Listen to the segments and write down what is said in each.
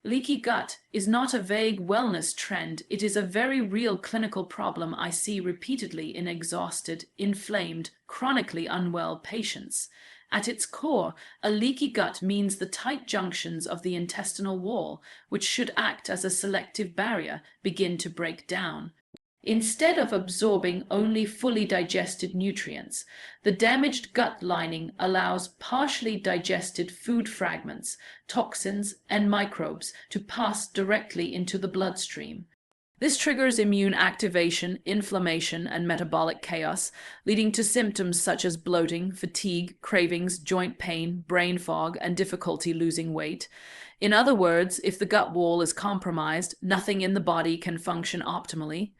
Leaky gut is not a vague wellness trend, it is a very real clinical problem I see repeatedly in exhausted, inflamed, chronically unwell patients. At its core, a leaky gut means the tight junctions of the intestinal wall, which should act as a selective barrier, begin to break down. Instead of absorbing only fully digested nutrients, the damaged gut lining allows partially digested food fragments, toxins, and microbes to pass directly into the bloodstream. This triggers immune activation, inflammation, and metabolic chaos, leading to symptoms such as bloating, fatigue, cravings, joint pain, brain fog, and difficulty losing weight. In other words, if the gut wall is compromised, nothing in the body can function optimally.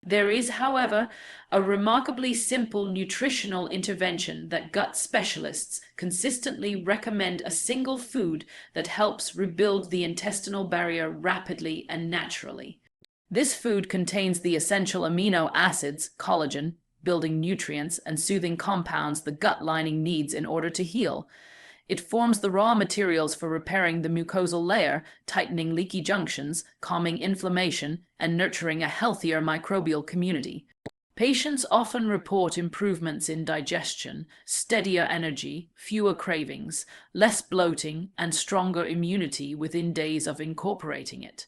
There is, however, a remarkably simple nutritional intervention that gut specialists consistently recommend: a single food that helps rebuild the intestinal barrier rapidly and naturally. This food contains the essential amino acids, collagen, building nutrients, and soothing compounds the gut lining needs in order to heal. It forms the raw materials for repairing the mucosal layer, tightening leaky junctions, calming inflammation, and nurturing a healthier microbial community. Patients often report improvements in digestion, steadier energy, fewer cravings, less bloating, and stronger immunity within days of incorporating it.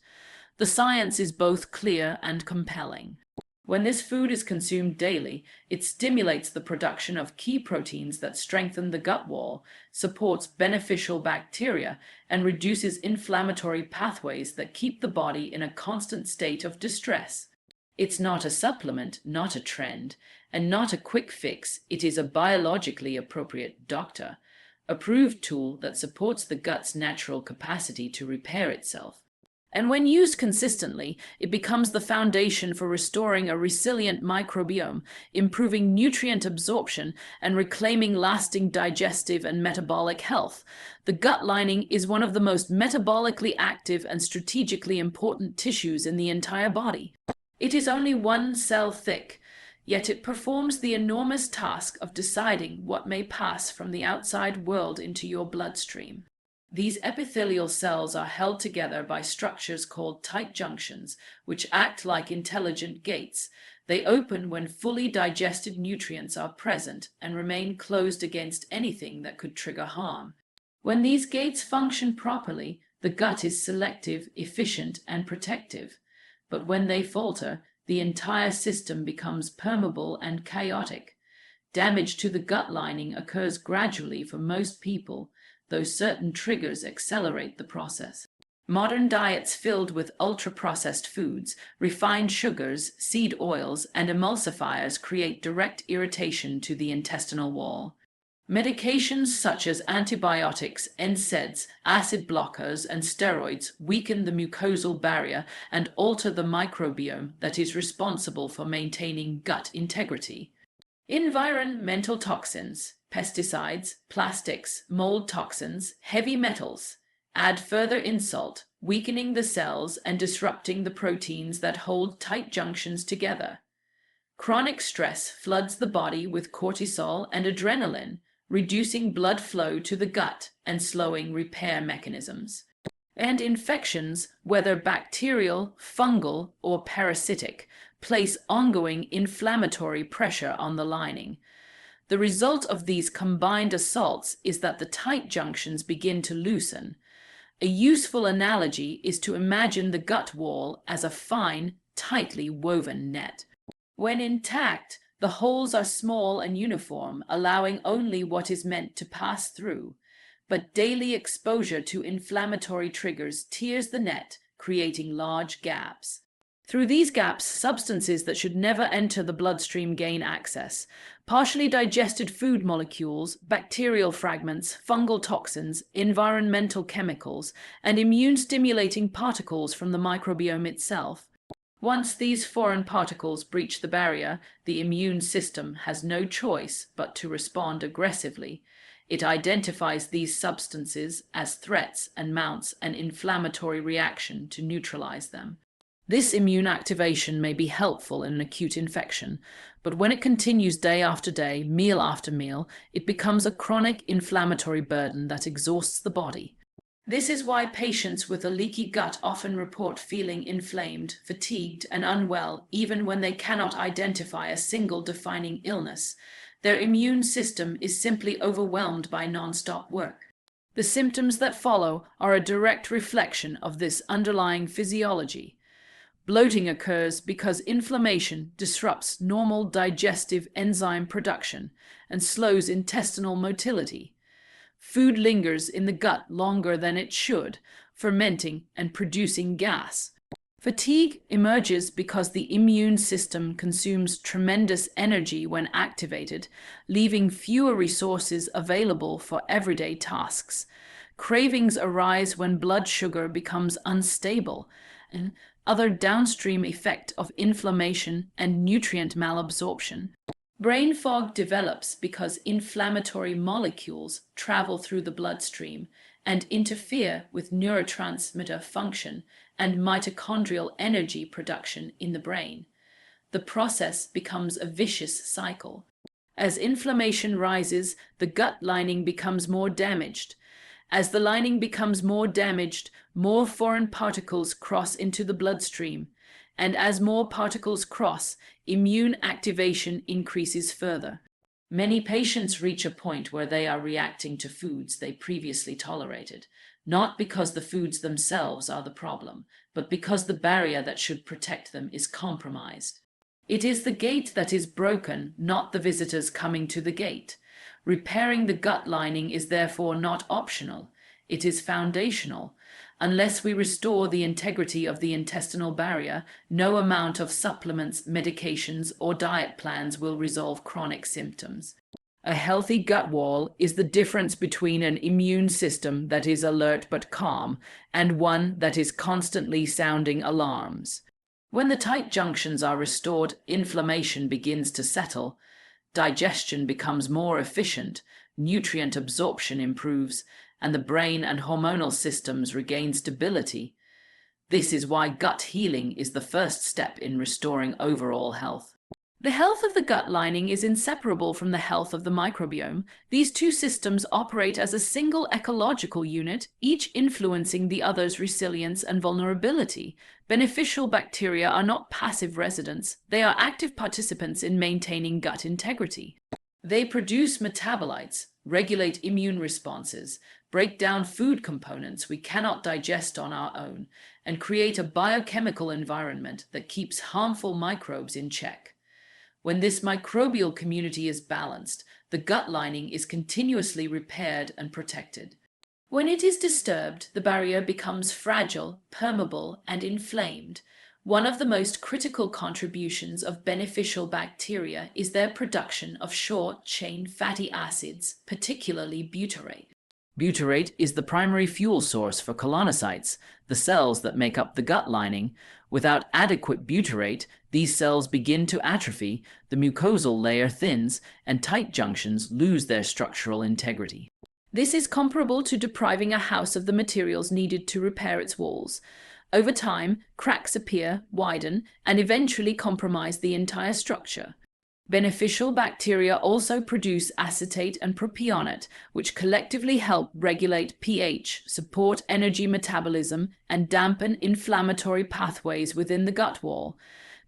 The science is both clear and compelling. When this food is consumed daily, it stimulates the production of key proteins that strengthen the gut wall, supports beneficial bacteria, and reduces inflammatory pathways that keep the body in a constant state of distress. It's not a supplement, not a trend, and not a quick fix. It is a biologically appropriate doctor-approved tool that supports the gut's natural capacity to repair itself. And when used consistently, it becomes the foundation for restoring a resilient microbiome, improving nutrient absorption, and reclaiming lasting digestive and metabolic health. The gut lining is one of the most metabolically active and strategically important tissues in the entire body. It is only 1 cell thick, yet it performs the enormous task of deciding what may pass from the outside world into your bloodstream. These epithelial cells are held together by structures called tight junctions, which act like intelligent gates. They open when fully digested nutrients are present and remain closed against anything that could trigger harm. When these gates function properly, the gut is selective, efficient, and protective. But when they falter, the entire system becomes permeable and chaotic. Damage to the gut lining occurs gradually for most people, though certain triggers accelerate the process. Modern diets filled with ultra-processed foods, refined sugars, seed oils, and emulsifiers create direct irritation to the intestinal wall. Medications such as antibiotics, NSAIDs, acid blockers, and steroids weaken the mucosal barrier and alter the microbiome that is responsible for maintaining gut integrity. Environmental toxins, pesticides, plastics, mold toxins, heavy metals add further insult, weakening the cells and disrupting the proteins that hold tight junctions together. Chronic stress floods the body with cortisol and adrenaline, reducing blood flow to the gut and slowing repair mechanisms. And infections, whether bacterial, fungal, or parasitic, place ongoing inflammatory pressure on the lining. The result of these combined assaults is that the tight junctions begin to loosen. A useful analogy is to imagine the gut wall as a fine, tightly woven net. When intact, the holes are small and uniform, allowing only what is meant to pass through. But daily exposure to inflammatory triggers tears the net, creating large gaps. Through these gaps, substances that should never enter the bloodstream gain access. Partially digested food molecules, bacterial fragments, fungal toxins, environmental chemicals, and immune-stimulating particles from the microbiome itself. Once these foreign particles breach the barrier, the immune system has no choice but to respond aggressively. It identifies these substances as threats and mounts an inflammatory reaction to neutralize them. This immune activation may be helpful in an acute infection, but when it continues day after day, meal after meal, it becomes a chronic inflammatory burden that exhausts the body. This is why patients with a leaky gut often report feeling inflamed, fatigued, and unwell, even when they cannot identify a single defining illness. Their immune system is simply overwhelmed by non-stop work. The symptoms that follow are a direct reflection of this underlying physiology. Bloating occurs because inflammation disrupts normal digestive enzyme production and slows intestinal motility. Food lingers in the gut longer than it should, fermenting and producing gas. Fatigue emerges because the immune system consumes tremendous energy when activated, leaving fewer resources available for everyday tasks. Cravings arise when blood sugar becomes unstable, and other downstream effect of inflammation and nutrient malabsorption. Brain fog develops because inflammatory molecules travel through the bloodstream and interfere with neurotransmitter function and mitochondrial energy production in the brain. The process becomes a vicious cycle. As inflammation rises, the gut lining becomes more damaged. As the lining becomes more damaged, more foreign particles cross into the bloodstream. And as more particles cross, immune activation increases further. Many patients reach a point where they are reacting to foods they previously tolerated, not because the foods themselves are the problem, but because the barrier that should protect them is compromised. It is the gate that is broken, not the visitors coming to the gate. Repairing the gut lining is therefore not optional, it is foundational. Unless we restore the integrity of the intestinal barrier, no amount of supplements, medications, or diet plans will resolve chronic symptoms. A healthy gut wall is the difference between an immune system that is alert but calm and one that is constantly sounding alarms. When the tight junctions are restored, inflammation begins to settle, digestion becomes more efficient, nutrient absorption improves, and the brain and hormonal systems regain stability. This is why gut healing is the first step in restoring overall health. The health of the gut lining is inseparable from the health of the microbiome. These two systems operate as a single ecological unit, each influencing the other's resilience and vulnerability. Beneficial bacteria are not passive residents, they are active participants in maintaining gut integrity. They produce metabolites, regulate immune responses, break down food components we cannot digest on our own, and create a biochemical environment that keeps harmful microbes in check. When this microbial community is balanced, the gut lining is continuously repaired and protected. When it is disturbed, the barrier becomes fragile, permeable, and inflamed. One of the most critical contributions of beneficial bacteria is their production of short-chain fatty acids, particularly butyrate. Butyrate is the primary fuel source for colonocytes, the cells that make up the gut lining. Without adequate butyrate, these cells begin to atrophy, the mucosal layer thins, and tight junctions lose their structural integrity. This is comparable to depriving a house of the materials needed to repair its walls. Over time, cracks appear, widen, and eventually compromise the entire structure. Beneficial bacteria also produce acetate and propionate, which collectively help regulate pH, support energy metabolism, and dampen inflammatory pathways within the gut wall.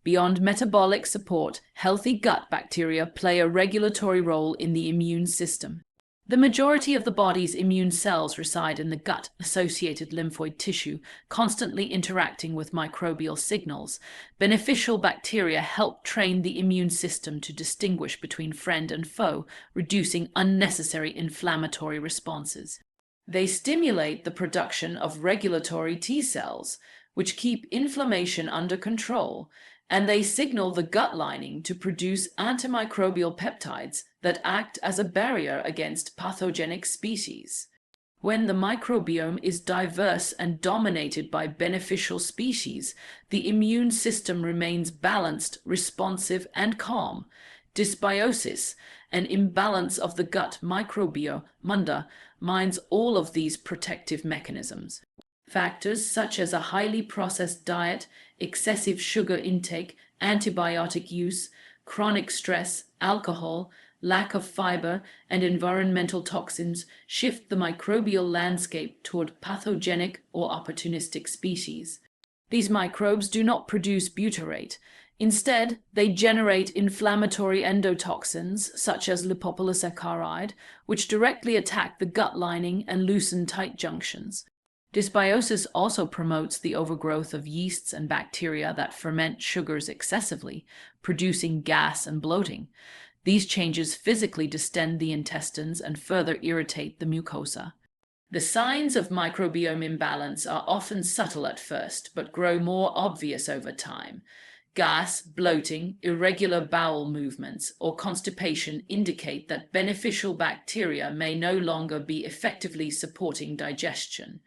Beyond metabolic support, healthy gut bacteria play a regulatory role in the immune system. The majority of the body's immune cells reside in the gut-associated lymphoid tissue, constantly interacting with microbial signals. Beneficial bacteria help train the immune system to distinguish between friend and foe, reducing unnecessary inflammatory responses. They stimulate the production of regulatory T cells, which keep inflammation under control, and they signal the gut lining to produce antimicrobial peptides that act as a barrier against pathogenic species. When the microbiome is diverse and dominated by beneficial species, the immune system remains balanced, responsive, and calm. Dysbiosis, an imbalance of the gut microbiome, undermines all of these protective mechanisms. Factors such as a highly processed diet, excessive sugar intake, antibiotic use, chronic stress, alcohol, lack of fiber, and environmental toxins shift the microbial landscape toward pathogenic or opportunistic species. These microbes do not produce butyrate. Instead, they generate inflammatory endotoxins, such as lipopolysaccharide, which directly attack the gut lining and loosen tight junctions. Dysbiosis also promotes the overgrowth of yeasts and bacteria that ferment sugars excessively, producing gas and bloating. These changes physically distend the intestines and further irritate the mucosa. The signs of microbiome imbalance are often subtle at first, but grow more obvious over time. Gas, bloating, irregular bowel movements, or constipation indicate that beneficial bacteria may no longer be effectively supporting digestion.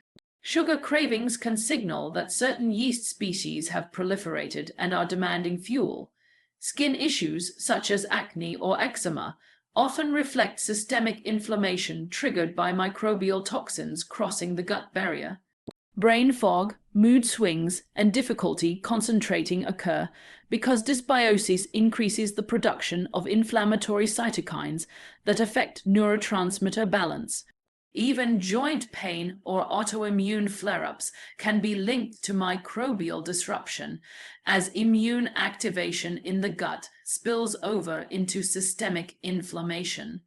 Sugar cravings can signal that certain yeast species have proliferated and are demanding fuel. Skin issues, such as acne or eczema, often reflect systemic inflammation triggered by microbial toxins crossing the gut barrier. Brain fog, mood swings, and difficulty concentrating occur because dysbiosis increases the production of inflammatory cytokines that affect neurotransmitter balance. Even joint pain or autoimmune flare-ups can be linked to microbial disruption, as immune activation in the gut spills over into systemic inflammation.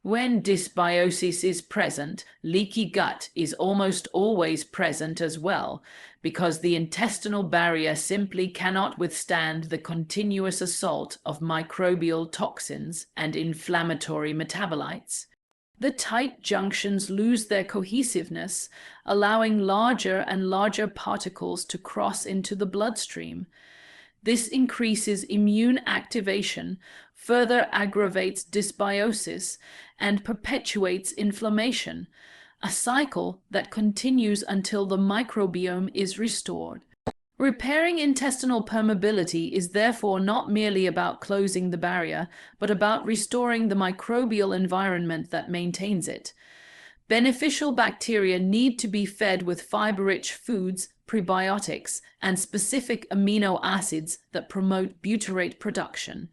When dysbiosis is present, leaky gut is almost always present as well, because the intestinal barrier simply cannot withstand the continuous assault of microbial toxins and inflammatory metabolites. The tight junctions lose their cohesiveness, allowing larger and larger particles to cross into the bloodstream. This increases immune activation, further aggravates dysbiosis, and perpetuates inflammation, a cycle that continues until the microbiome is restored. Repairing intestinal permeability is therefore not merely about closing the barrier, but about restoring the microbial environment that maintains it. Beneficial bacteria need to be fed with fiber-rich foods, prebiotics, and specific amino acids that promote butyrate production.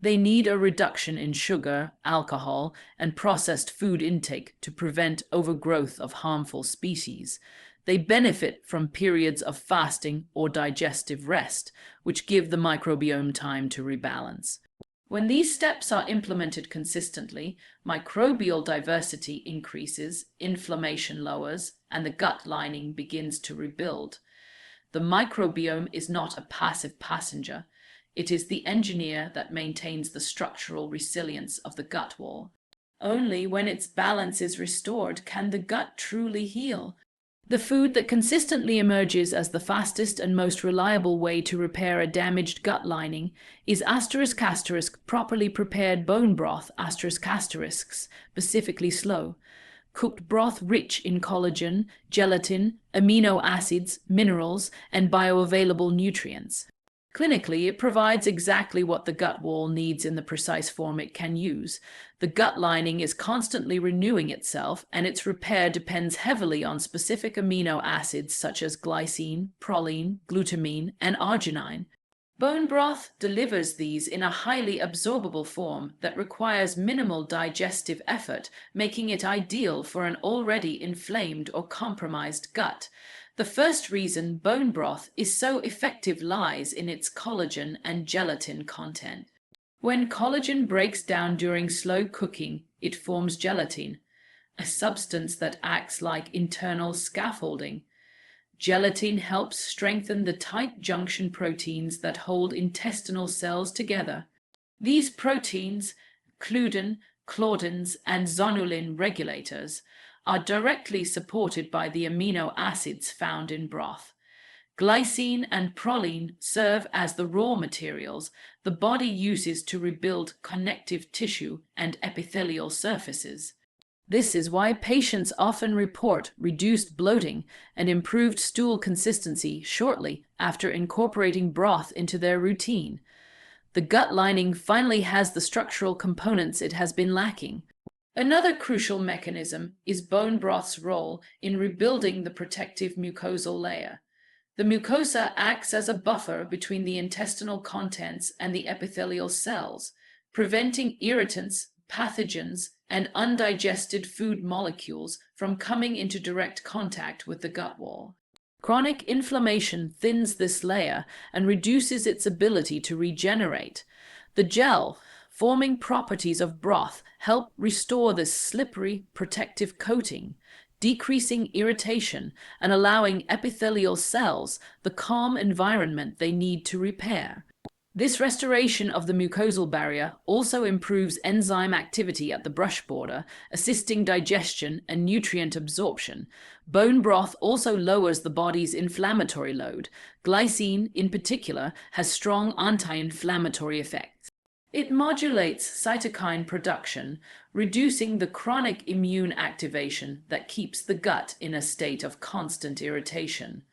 They need a reduction in sugar, alcohol, and processed food intake to prevent overgrowth of harmful species. They benefit from periods of fasting or digestive rest, which give the microbiome time to rebalance. When these steps are implemented consistently, microbial diversity increases, inflammation lowers, and the gut lining begins to rebuild. The microbiome is not a passive passenger. It is the engineer that maintains the structural resilience of the gut wall. Only when its balance is restored can the gut truly heal. The food that consistently emerges as the fastest and most reliable way to repair a damaged gut lining is ** properly prepared bone broth **, specifically slow. Cooked broth rich in collagen, gelatin, amino acids, minerals, and bioavailable nutrients. Clinically, it provides exactly what the gut wall needs in the precise form it can use. The gut lining is constantly renewing itself, and its repair depends heavily on specific amino acids such as glycine, proline, glutamine, and arginine. Bone broth delivers these in a highly absorbable form that requires minimal digestive effort, making it ideal for an already inflamed or compromised gut. The first reason bone broth is so effective lies in its collagen and gelatin content. When collagen breaks down during slow cooking, it forms gelatin, a substance that acts like internal scaffolding. Gelatin helps strengthen the tight junction proteins that hold intestinal cells together. These proteins, cludin, claudins, and zonulin regulators, are directly supported by the amino acids found in broth. Glycine and proline serve as the raw materials the body uses to rebuild connective tissue and epithelial surfaces. This is why patients often report reduced bloating and improved stool consistency shortly after incorporating broth into their routine. The gut lining finally has the structural components it has been lacking. Another crucial mechanism is bone broth's role in rebuilding the protective mucosal layer. The mucosa acts as a buffer between the intestinal contents and the epithelial cells, preventing irritants, pathogens, and undigested food molecules from coming into direct contact with the gut wall. Chronic inflammation thins this layer and reduces its ability to regenerate. The gel forming properties of broth help restore this slippery, protective coating, decreasing irritation and allowing epithelial cells the calm environment they need to repair. This restoration of the mucosal barrier also improves enzyme activity at the brush border, assisting digestion and nutrient absorption. Bone broth also lowers the body's inflammatory load. Glycine, in particular, has strong anti-inflammatory effects. It modulates cytokine production, reducing the chronic immune activation that keeps the gut in a state of constant irritation.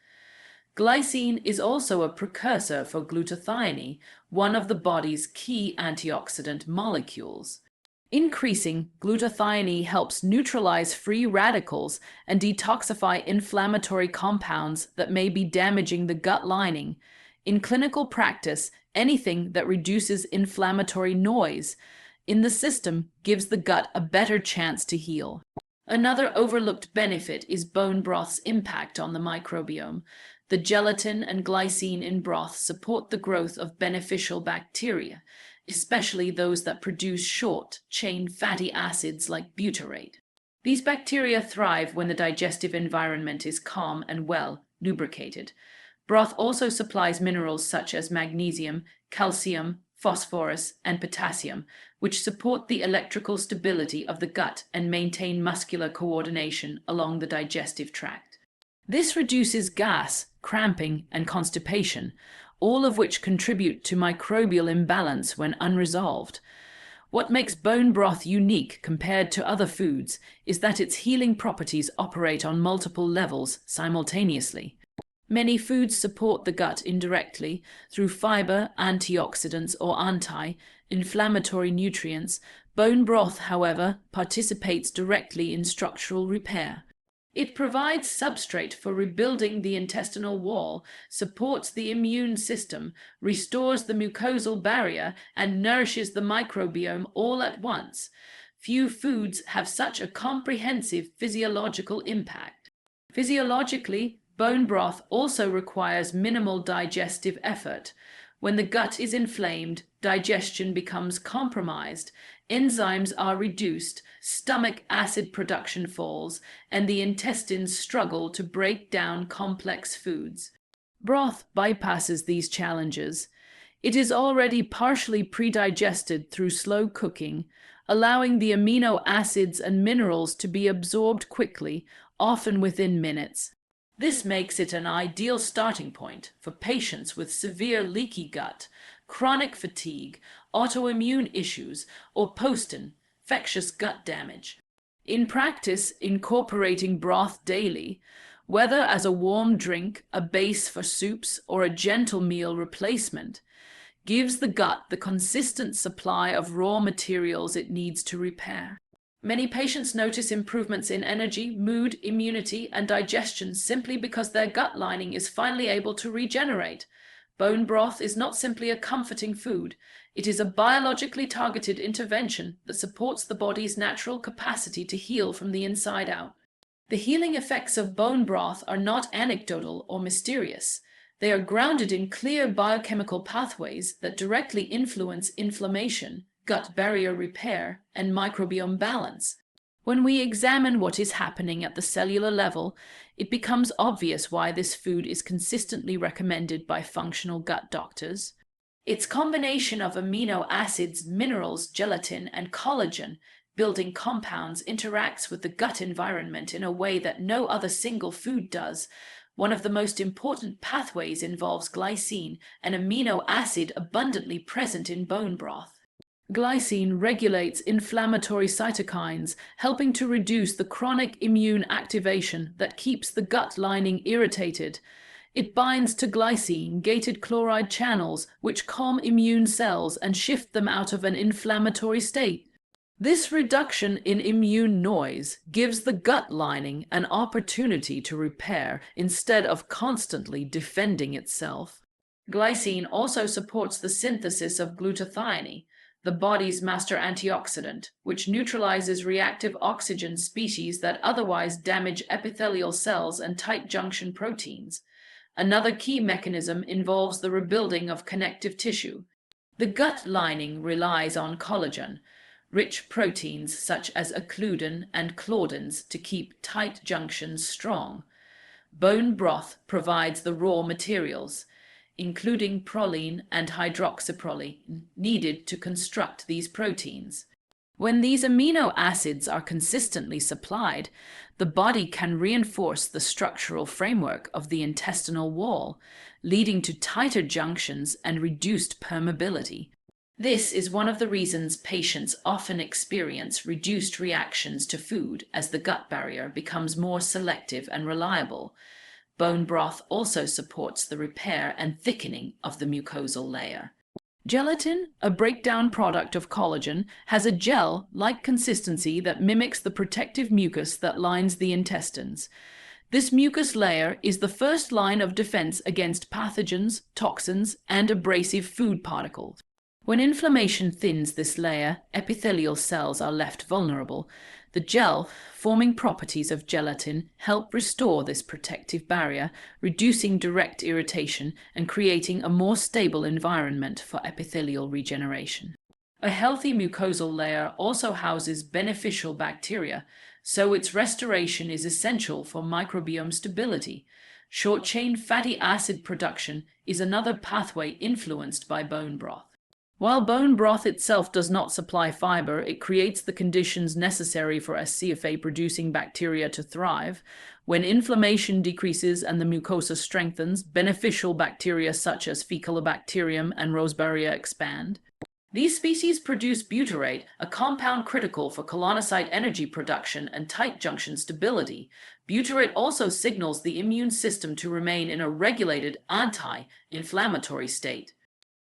Glycine is also a precursor for glutathione, one of the body's key antioxidant molecules. Increasing glutathione helps neutralize free radicals and detoxify inflammatory compounds that may be damaging the gut lining. In clinical practice, anything that reduces inflammatory noise in the system gives the gut a better chance to heal. Another overlooked benefit is bone broth's impact on the microbiome. The gelatin and glycine in broth support the growth of beneficial bacteria, especially those that produce short-chain fatty acids like butyrate. These bacteria thrive when the digestive environment is calm and well lubricated. Broth also supplies minerals such as magnesium, calcium, phosphorus, and potassium, which support the electrical stability of the gut and maintain muscular coordination along the digestive tract. This reduces gas, cramping, and constipation, all of which contribute to microbial imbalance when unresolved. What makes bone broth unique compared to other foods is that its healing properties operate on multiple levels simultaneously. Many foods support the gut indirectly through fiber, antioxidants, or anti-inflammatory nutrients. Bone broth, however, participates directly in structural repair. It provides substrate for rebuilding the intestinal wall, supports the immune system, restores the mucosal barrier, and nourishes the microbiome all at once. Few foods have such a comprehensive physiological impact. Physiologically, bone broth also requires minimal digestive effort. When the gut is inflamed, digestion becomes compromised, enzymes are reduced, stomach acid production falls, and the intestines struggle to break down complex foods. Broth bypasses these challenges. It is already partially pre-digested through slow cooking, allowing the amino acids and minerals to be absorbed quickly, often within minutes. This makes it an ideal starting point for patients with severe leaky gut, chronic fatigue, autoimmune issues, or post-infectious gut damage. In practice, incorporating broth daily, whether as a warm drink, a base for soups, or a gentle meal replacement, gives the gut the consistent supply of raw materials it needs to repair. Many patients notice improvements in energy, mood, immunity, and digestion simply because their gut lining is finally able to regenerate. Bone broth is not simply a comforting food. It is a biologically targeted intervention that supports the body's natural capacity to heal from the inside out. The healing effects of bone broth are not anecdotal or mysterious. They are grounded in clear biochemical pathways that directly influence inflammation, gut barrier repair, and microbiome balance. When we examine what is happening at the cellular level, it becomes obvious why this food is consistently recommended by functional gut doctors. Its combination of amino acids, minerals, gelatin, and collagen building compounds interacts with the gut environment in a way that no other single food does. One of the most important pathways involves glycine, an amino acid abundantly present in bone broth. Glycine regulates inflammatory cytokines, helping to reduce the chronic immune activation that keeps the gut lining irritated. It binds to glycine-gated chloride channels, which calm immune cells and shift them out of an inflammatory state. This reduction in immune noise gives the gut lining an opportunity to repair instead of constantly defending itself. Glycine also supports the synthesis of glutathione, the body's master antioxidant, which neutralizes reactive oxygen species that otherwise damage epithelial cells and tight junction proteins. Another key mechanism involves the rebuilding of connective tissue. The gut lining relies on collagen, rich proteins such as occludin and claudins to keep tight junctions strong. Bone broth provides the raw materials, including proline and hydroxyproline, needed to construct these proteins. When these amino acids are consistently supplied, the body can reinforce the structural framework of the intestinal wall, leading to tighter junctions and reduced permeability. This is one of the reasons patients often experience reduced reactions to food as the gut barrier becomes more selective and reliable. Bone broth also supports the repair and thickening of the mucosal layer. Gelatin, a breakdown product of collagen, has a gel-like consistency that mimics the protective mucus that lines the intestines. This mucus layer is the first line of defense against pathogens, toxins, and abrasive food particles. When inflammation thins this layer, epithelial cells are left vulnerable. The gel-forming properties of gelatin help restore this protective barrier, reducing direct irritation and creating a more stable environment for epithelial regeneration. A healthy mucosal layer also houses beneficial bacteria, so its restoration is essential for microbiome stability. Short-chain fatty acid production is another pathway influenced by bone broth. While bone broth itself does not supply fiber, it creates the conditions necessary for SCFA-producing bacteria to thrive. When inflammation decreases and the mucosa strengthens, beneficial bacteria such as Faecalibacterium and Rosebaria expand. These species produce butyrate, a compound critical for colonocyte energy production and tight junction stability. Butyrate also signals the immune system to remain in a regulated anti-inflammatory state.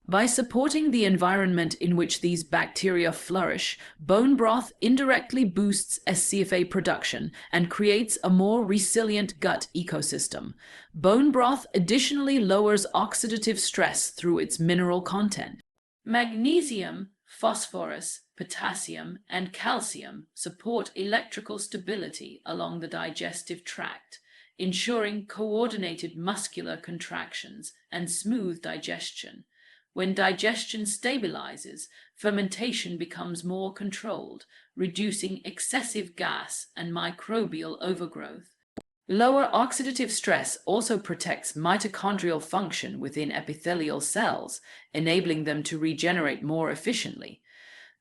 By supporting the environment in which these bacteria flourish, bone broth indirectly boosts SCFA production and creates a more resilient gut ecosystem. Bone broth additionally lowers oxidative stress through its mineral content. Magnesium, phosphorus, potassium, and calcium support electrical stability along the digestive tract, ensuring coordinated muscular contractions and smooth digestion. When digestion stabilizes, fermentation becomes more controlled, reducing excessive gas and microbial overgrowth. Lower oxidative stress also protects mitochondrial function within epithelial cells, enabling them to regenerate more efficiently.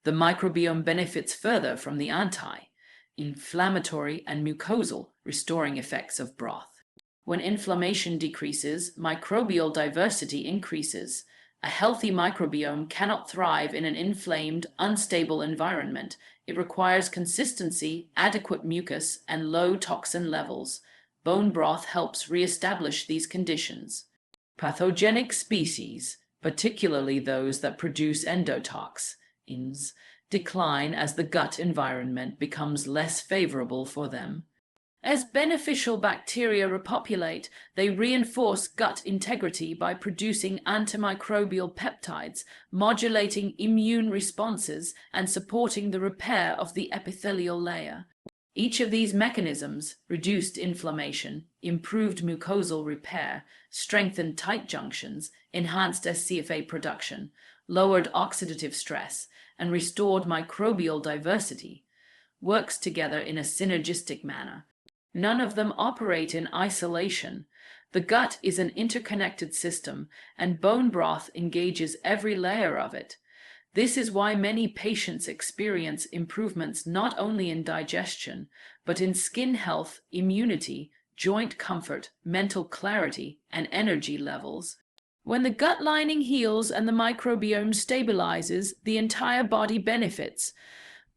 The microbiome benefits further from the anti-inflammatory and mucosal restoring effects of broth. When inflammation decreases, microbial diversity increases. A healthy microbiome cannot thrive in an inflamed, unstable environment. It requires consistency, adequate mucus, and low toxin levels. Bone broth helps re-establish these conditions. Pathogenic species, particularly those that produce endotoxins, decline as the gut environment becomes less favorable for them. As beneficial bacteria repopulate, they reinforce gut integrity by producing antimicrobial peptides, modulating immune responses, and supporting the repair of the epithelial layer. Each of these mechanisms, reduced inflammation, improved mucosal repair, strengthened tight junctions, enhanced SCFA production, lowered oxidative stress, and restored microbial diversity, works together in a synergistic manner. None of them operate in isolation. The gut is an interconnected system, and bone broth engages every layer of it. This is why many patients experience improvements not only in digestion, but in skin health, immunity, joint comfort, mental clarity, and energy levels. When the gut lining heals and the microbiome stabilizes, the entire body benefits.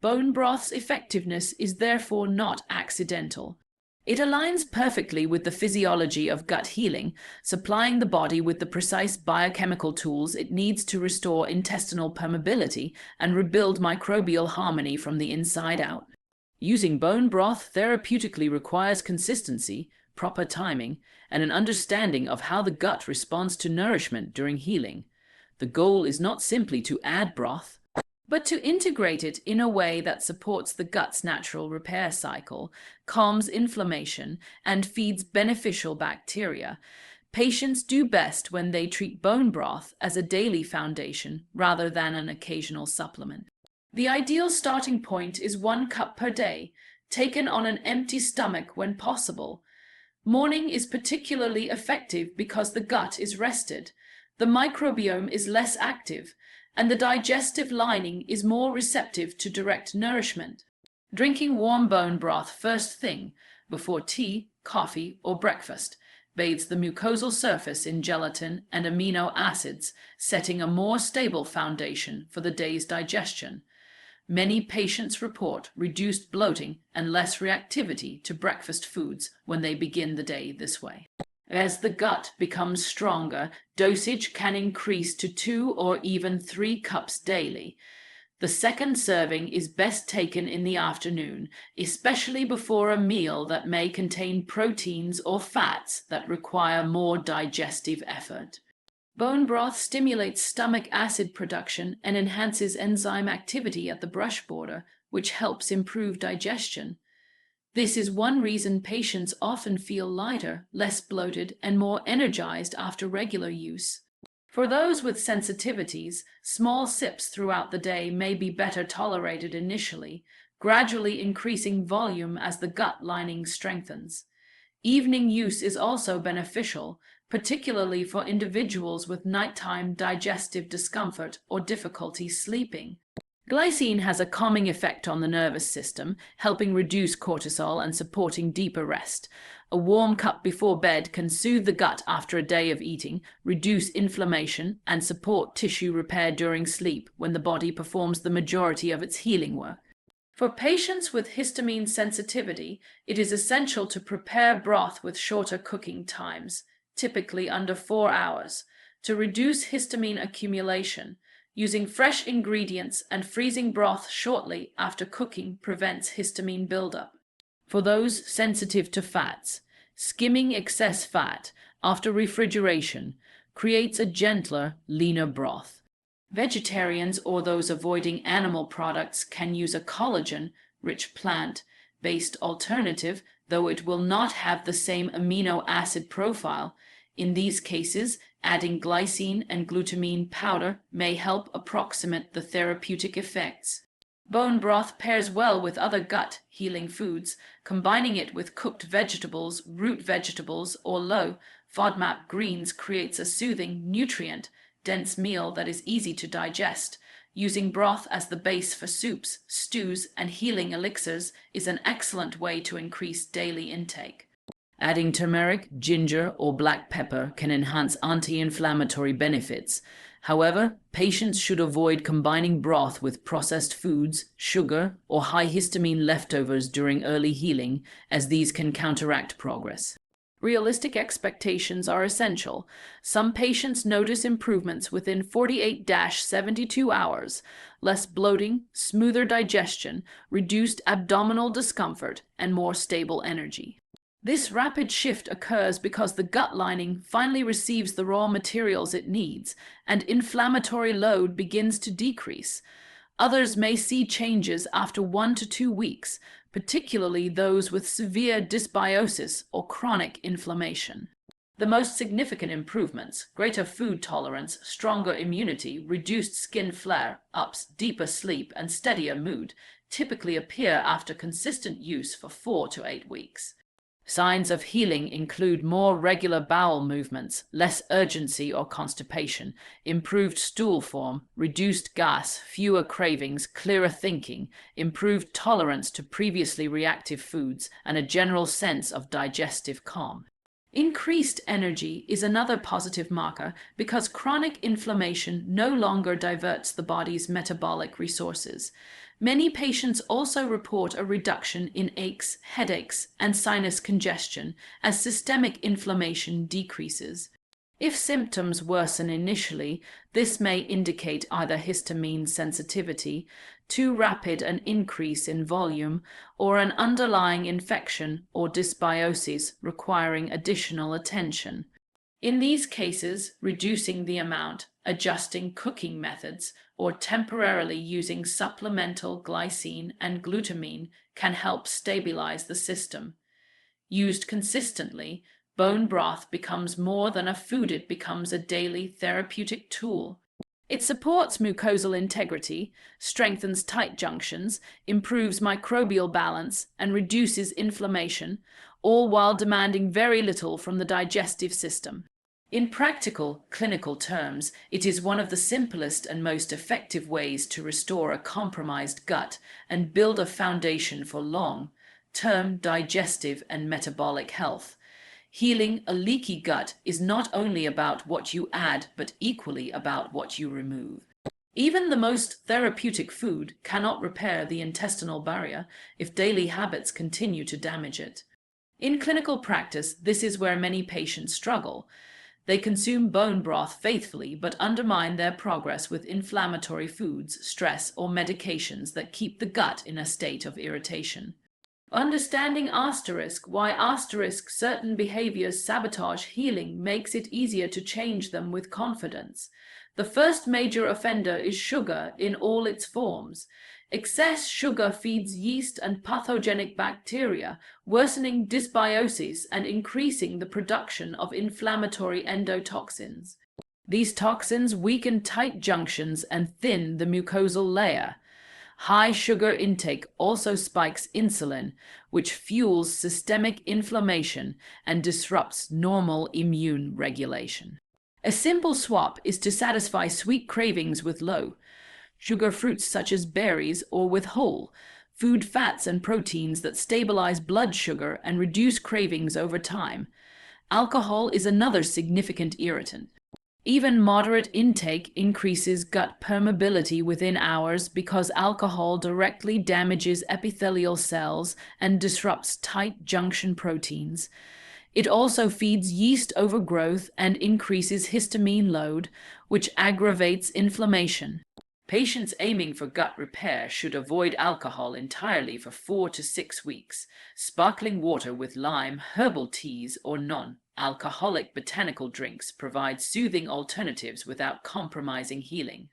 Bone broth's effectiveness is therefore not accidental. It aligns perfectly with the physiology of gut healing, supplying the body with the precise biochemical tools it needs to restore intestinal permeability and rebuild microbial harmony from the inside out. Using bone broth therapeutically requires consistency, proper timing, and an understanding of how the gut responds to nourishment during healing. The goal is not simply to add broth, but to integrate it in a way that supports the gut's natural repair cycle, calms inflammation, and feeds beneficial bacteria. Patients do best when they treat bone broth as a daily foundation rather than an occasional supplement. The ideal starting point is 1 cup per day, taken on an empty stomach when possible. Morning is particularly effective because the gut is rested, the microbiome is less active, and the digestive lining is more receptive to direct nourishment. Drinking warm bone broth first thing, before tea, coffee, or breakfast, bathes the mucosal surface in gelatin and amino acids, setting a more stable foundation for the day's digestion. Many patients report reduced bloating and less reactivity to breakfast foods when they begin the day this way. As the gut becomes stronger, dosage can increase to 2 or even 3 cups daily. The second serving is best taken in the afternoon, especially before a meal that may contain proteins or fats that require more digestive effort. Bone broth stimulates stomach acid production and enhances enzyme activity at the brush border, which helps improve digestion. This is one reason patients often feel lighter, less bloated, and more energized after regular use. For those with sensitivities, small sips throughout the day may be better tolerated initially, gradually increasing volume as the gut lining strengthens. Evening use is also beneficial, particularly for individuals with nighttime digestive discomfort or difficulty sleeping. Glycine has a calming effect on the nervous system, helping reduce cortisol and supporting deeper rest. A warm cup before bed can soothe the gut after a day of eating, reduce inflammation, and support tissue repair during sleep when the body performs the majority of its healing work. For patients with histamine sensitivity, it is essential to prepare broth with shorter cooking times, typically under 4 hours, to reduce histamine accumulation. Using fresh ingredients and freezing broth shortly after cooking prevents histamine buildup. For those sensitive to fats, skimming excess fat after refrigeration creates a gentler, leaner broth. Vegetarians or those avoiding animal products can use a collagen-rich plant-based alternative, though it will not have the same amino acid profile. In these cases, adding glycine and glutamine powder may help approximate the therapeutic effects. Bone broth pairs well with other gut healing foods. Combining it with cooked vegetables, root vegetables, or low FODMAP greens creates a soothing, nutrient-dense meal that is easy to digest. Using broth as the base for soups, stews, and healing elixirs is an excellent way to increase daily intake. Adding turmeric, ginger, or black pepper can enhance anti-inflammatory benefits. However, patients should avoid combining broth with processed foods, sugar, or high histamine leftovers during early healing, as these can counteract progress. Realistic expectations are essential. Some patients notice improvements within 48-72 hours, less bloating, smoother digestion, reduced abdominal discomfort, and more stable energy. This rapid shift occurs because the gut lining finally receives the raw materials it needs, and inflammatory load begins to decrease. Others may see changes after 1 to 2 weeks, particularly those with severe dysbiosis or chronic inflammation. The most significant improvements, greater food tolerance, stronger immunity, reduced skin flare-ups, deeper sleep, and steadier mood, typically appear after consistent use for 4 to 8 weeks. Signs of healing include more regular bowel movements, less urgency or constipation, improved stool form, reduced gas, fewer cravings, clearer thinking, improved tolerance to previously reactive foods, and a general sense of digestive calm. Increased energy is another positive marker because chronic inflammation no longer diverts the body's metabolic resources. Many patients also report a reduction in aches, headaches, and sinus congestion as systemic inflammation decreases. If symptoms worsen initially, this may indicate either histamine sensitivity, too rapid an increase in volume, or an underlying infection or dysbiosis requiring additional attention. In these cases, reducing the amount, adjusting cooking methods, or temporarily using supplemental glycine and glutamine can help stabilize the system. Used consistently, bone broth becomes more than a food, it becomes a daily therapeutic tool. It supports mucosal integrity, strengthens tight junctions, improves microbial balance, and reduces inflammation, all while demanding very little from the digestive system. In practical, clinical terms, it is one of the simplest and most effective ways to restore a compromised gut and build a foundation for long-term digestive and metabolic health. Healing a leaky gut is not only about what you add, but equally about what you remove. Even the most therapeutic food cannot repair the intestinal barrier if daily habits continue to damage it. In clinical practice, this is where many patients struggle. They consume bone broth faithfully, but undermine their progress with inflammatory foods, stress, or medications that keep the gut in a state of irritation. Understanding why certain behaviors sabotage healing makes it easier to change them with confidence. The first major offender is sugar in all its forms. Excess sugar feeds yeast and pathogenic bacteria, worsening dysbiosis and increasing the production of inflammatory endotoxins. These toxins weaken tight junctions and thin the mucosal layer. High sugar intake also spikes insulin, which fuels systemic inflammation and disrupts normal immune regulation. A simple swap is to satisfy sweet cravings with low sugar fruits such as berries, or with whole food fats and proteins that stabilize blood sugar and reduce cravings over time. Alcohol is another significant irritant. Even moderate intake increases gut permeability within hours because alcohol directly damages epithelial cells and disrupts tight junction proteins. It also feeds yeast overgrowth and increases histamine load, which aggravates inflammation. Patients aiming for gut repair should avoid alcohol entirely for 4 to 6 weeks. Sparkling water with lime, herbal teas, or non-alcoholic botanical drinks provide soothing alternatives without compromising healing.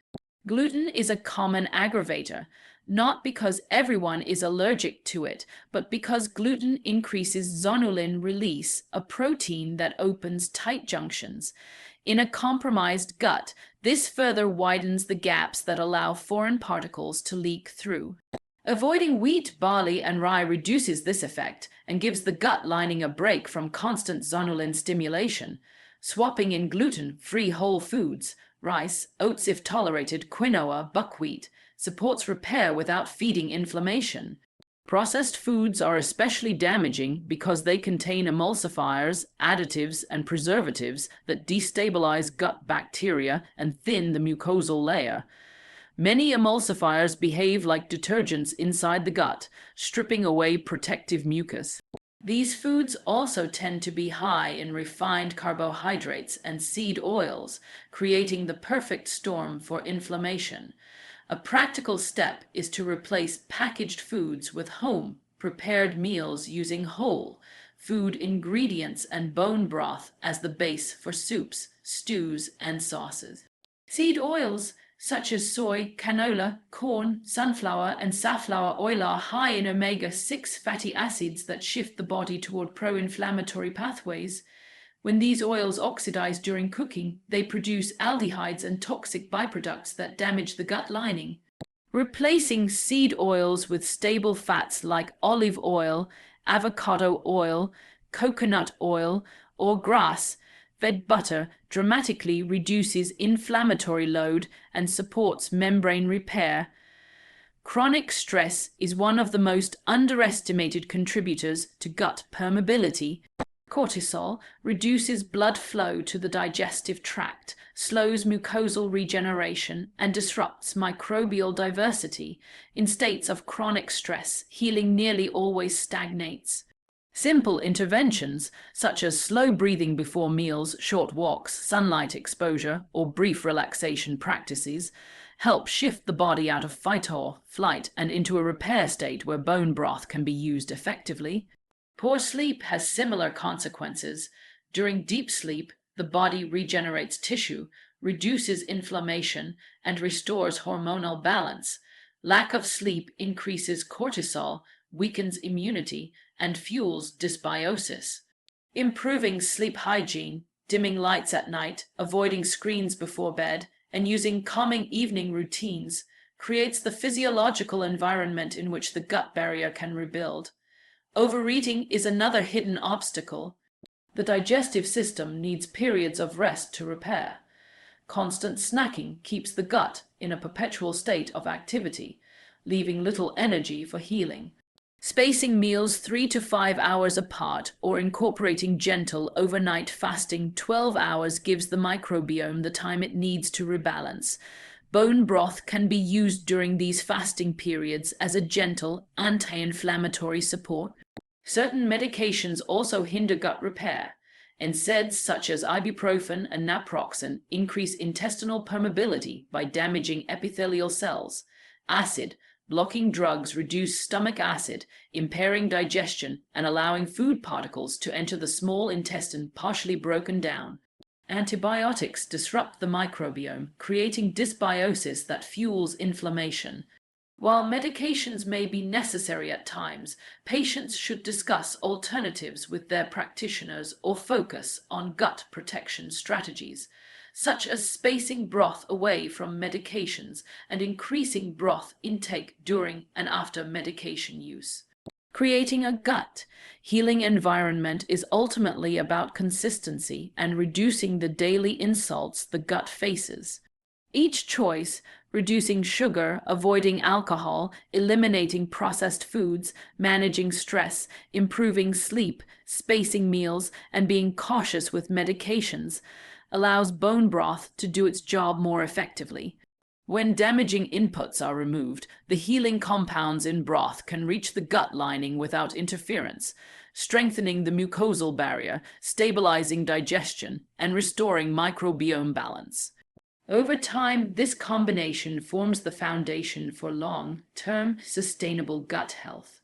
Gluten is a common aggravator, not because everyone is allergic to it, but because gluten increases zonulin release, a protein that opens tight junctions. In a compromised gut, this further widens the gaps that allow foreign particles to leak through. Avoiding wheat, barley, and rye reduces this effect and gives the gut lining a break from constant zonulin stimulation. Swapping in gluten-free whole foods, rice, oats if tolerated, quinoa, buckwheat, supports repair without feeding inflammation. Processed foods are especially damaging because they contain emulsifiers, additives, and preservatives that destabilize gut bacteria and thin the mucosal layer. Many emulsifiers behave like detergents inside the gut, stripping away protective mucus. These foods also tend to be high in refined carbohydrates and seed oils, creating the perfect storm for inflammation. A practical step is to replace packaged foods with home-prepared meals using whole food ingredients and bone broth as the base for soups, stews, and sauces. Seed oils such as soy, canola, corn, sunflower, and safflower oil are high in omega-6 fatty acids that shift the body toward pro-inflammatory pathways. When these oils oxidize during cooking, they produce aldehydes and toxic byproducts that damage the gut lining. Replacing seed oils with stable fats like olive oil, avocado oil, coconut oil, or grass-fed butter dramatically reduces inflammatory load and supports membrane repair. Chronic stress is one of the most underestimated contributors to gut permeability. Cortisol reduces blood flow to the digestive tract, slows mucosal regeneration, and disrupts microbial diversity. In states of chronic stress, healing nearly always stagnates. Simple interventions, such as slow breathing before meals, short walks, sunlight exposure, or brief relaxation practices, help shift the body out of fight or flight and into a repair state where bone broth can be used effectively. Poor sleep has similar consequences. During deep sleep, the body regenerates tissue, reduces inflammation, and restores hormonal balance. Lack of sleep increases cortisol, weakens immunity, and fuels dysbiosis. Improving sleep hygiene, dimming lights at night, avoiding screens before bed, and using calming evening routines creates the physiological environment in which the gut barrier can rebuild. Overeating is another hidden obstacle. The digestive system needs periods of rest to repair. Constant snacking keeps the gut in a perpetual state of activity, leaving little energy for healing. Spacing meals 3 to 5 hours apart or incorporating gentle overnight fasting 12 hours gives the microbiome the time it needs to rebalance. Bone broth can be used during these fasting periods as a gentle anti-inflammatory support. Certain medications also hinder gut repair. NSAIDs such as ibuprofen and naproxen increase intestinal permeability by damaging epithelial cells. Acid blocking drugs reduce stomach acid, impairing digestion and allowing food particles to enter the small intestine partially broken down. Antibiotics disrupt the microbiome, creating dysbiosis that fuels inflammation. While medications may be necessary at times, patients should discuss alternatives with their practitioners or focus on gut protection strategies, such as spacing broth away from medications and increasing broth intake during and after medication use. Creating a gut healing environment is ultimately about consistency and reducing the daily insults the gut faces. Each choice, reducing sugar, avoiding alcohol, eliminating processed foods, managing stress, improving sleep, spacing meals, and being cautious with medications, allows bone broth to do its job more effectively. When damaging inputs are removed, the healing compounds in broth can reach the gut lining without interference, strengthening the mucosal barrier, stabilizing digestion, and restoring microbiome balance. Over time, this combination forms the foundation for long-term sustainable gut health.